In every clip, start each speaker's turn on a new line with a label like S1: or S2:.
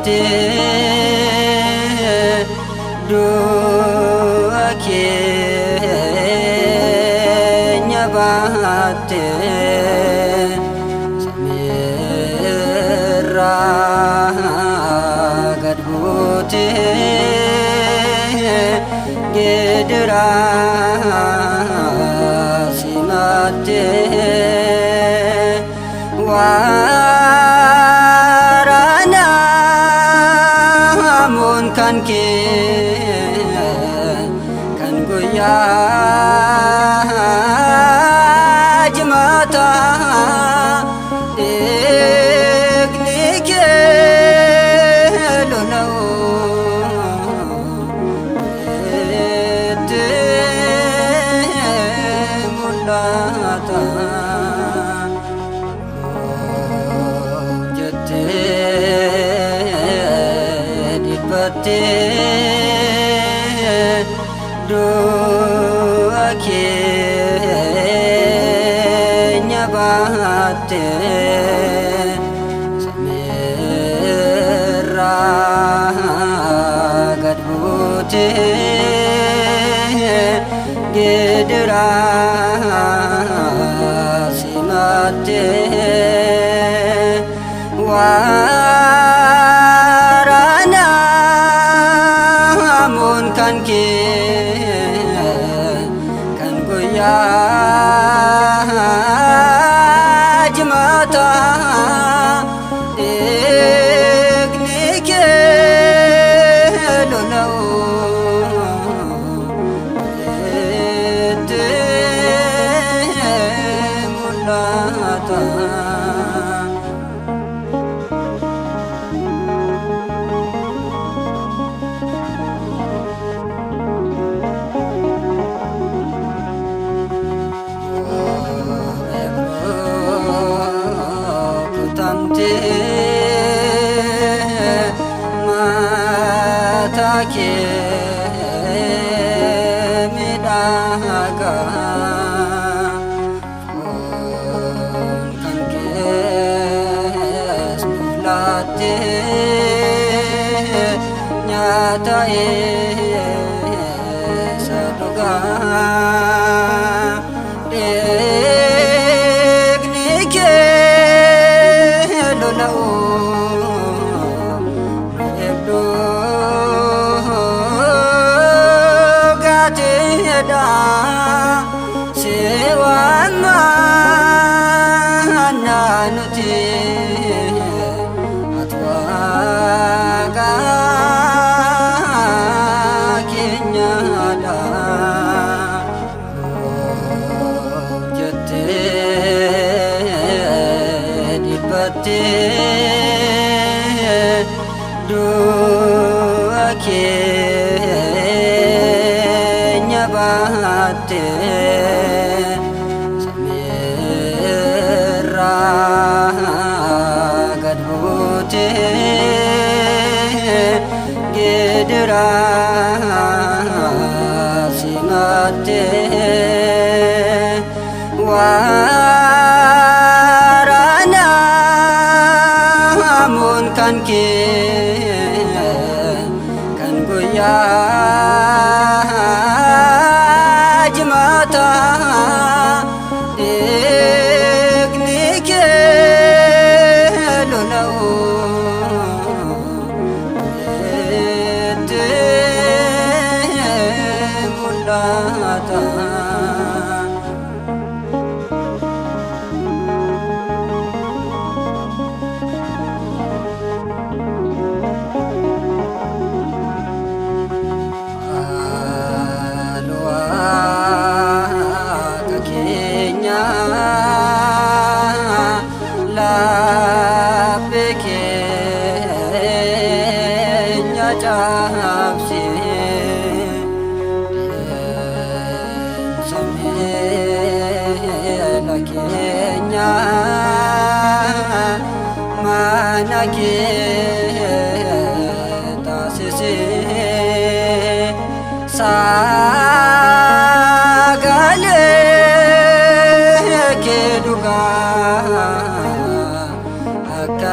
S1: dhibbattee du'a keenya baattee samiirraa gad buutee gidiraa simattee waraanamuun kan kee kan guyyaa jimaataa dhiigni kee lola'uu itti mul'ata. Du'a keenya baattee samiirraa gad buutee gidiraa simattee waraanamuun kan kee kan guyyaa jimaataa dhiigni kee lola'uu itti mul'ata. Mata kee miidhagaa foon kan kees mul'attee nyaata eessa dhugaa dhiigni kee lola'uu Sewan mana nuti atwaga kenya da jette dhibbattee du'a keenya baattee samiirraa gad buutee gidiraa simattee waraanamuun kan kee kan guyyaa jimaataa dhiigni kee lola'uu itti mul'ata. Laphee keenya cabsee miila keenya mana kee taasisee sagalee kee dhugaa akka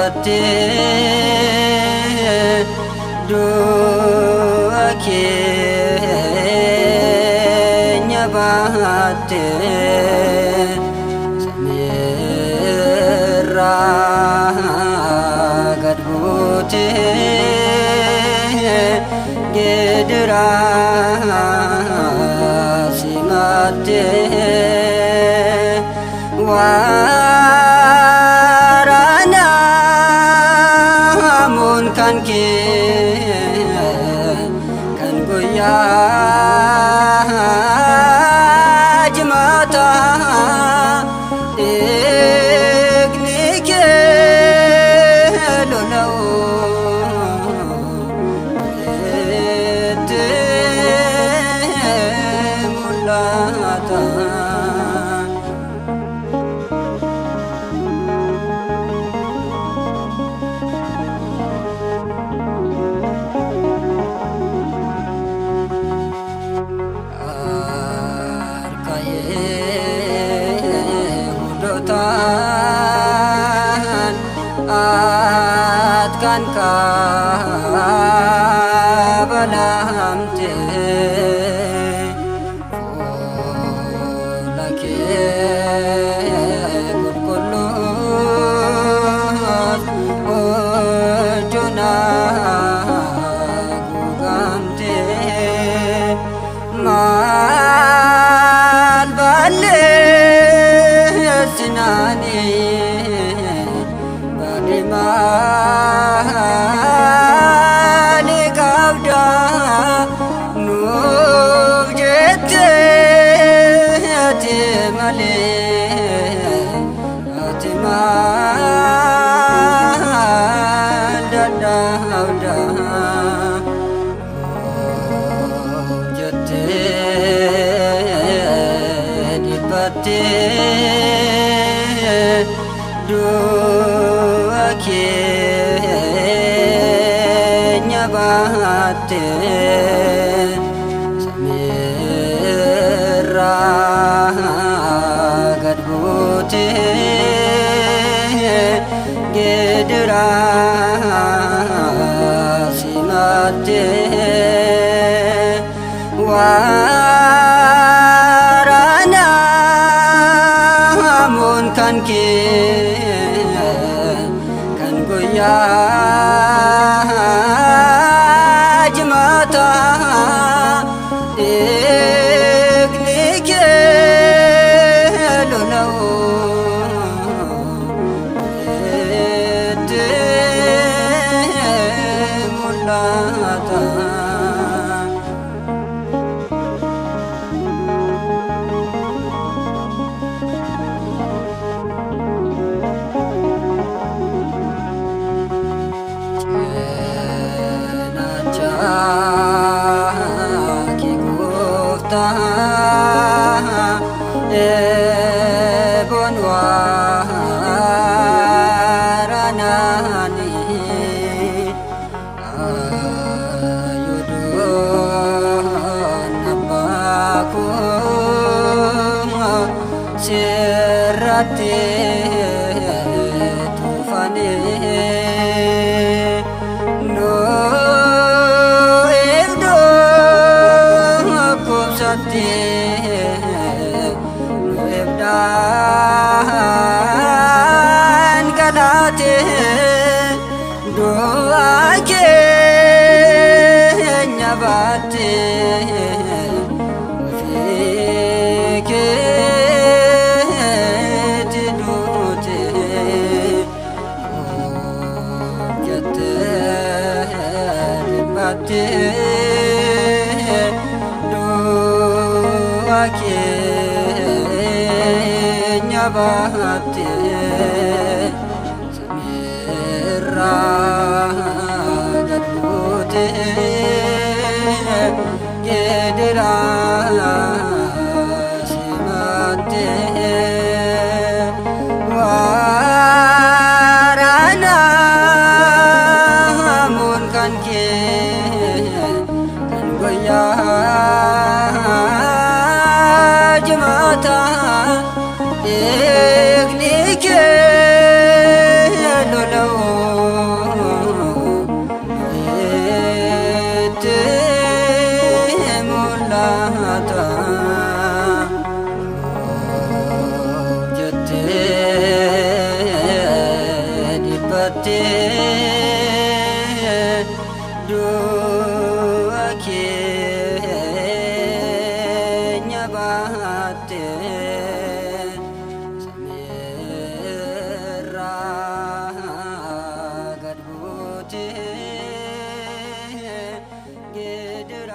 S1: dhibbatte du'a keenya baatte samiirraa gad buute gidiraa simatte waraanamuun kan kee kan guyyaa jimaataa dhiigni kee lola'u itti mul'ata. Atkan kabalamte fuula kee qulqulluun wajjin haguugamte maal balleessinaanii maali qabda nuuf jettee ati malee ati maal dadhabda nuuf jettee dhibbatte du'a keenya baatte samiirraa gad buute gidiraa simatte waraanamuun kan kee kan guyyaa jimaataa dhiigni kee lola'u itti mul'ata. Ki gooftaa eeboon waraanaanii ayuudoon abbaa koo sirratti tufanii nu ebdaan galaate du'a keenya baatte ofii keetti duute jettee dhibbatte keenya baatte samiirraa gad buute gidiraa simatte waraanamuun kan kee kan guyyaa jimaataa dhiigni ድራ